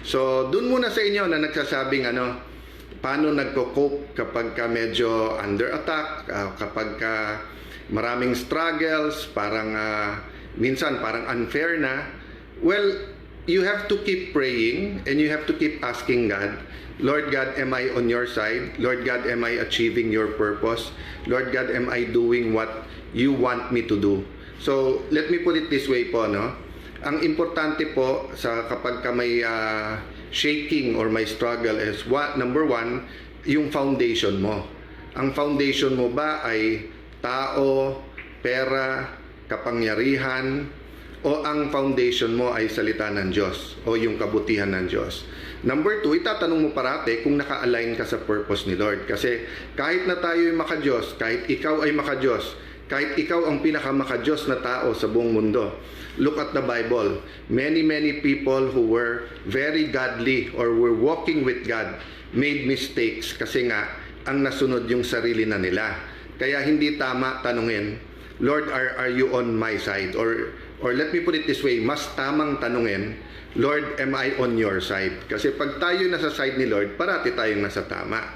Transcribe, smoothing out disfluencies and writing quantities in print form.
So, dun muna sa inyo na nagsasabing paano nagko-cope kapag ka medyo under attack, kapag ka maraming struggles, parang minsan parang unfair na. Well, you have to keep praying and you have to keep asking God, Lord God, am I on your side? Lord God, am I achieving your purpose? Lord God, am I doing what you want me to do? So, let me put it this way po, no? Ang importante po sa kapag ka may shaking or may struggle is number one, yung foundation mo. Ang foundation mo ba ay tao, pera, kapangyarihan, o ang foundation mo ay salita ng Diyos o yung kabutihan ng Diyos? Number two, itatanong mo parate kung naka-align ka sa purpose ni Lord. Kasi kahit na tayo ay maka-Diyos, kahit ikaw ay maka-Diyos, kahit ikaw ang pinaka-maka-Diyos na tao sa buong mundo, look at the Bible. Many people who were very godly or were walking with God made mistakes kasi nga ang nasunod yung sarili na nila. Kaya hindi tama tanungin, Lord, are you on my side? Or let me put it this way, mas tamang tanungin, Lord, am I on your side? Kasi pag tayo nasa side ni Lord, parati tayong nasa tama.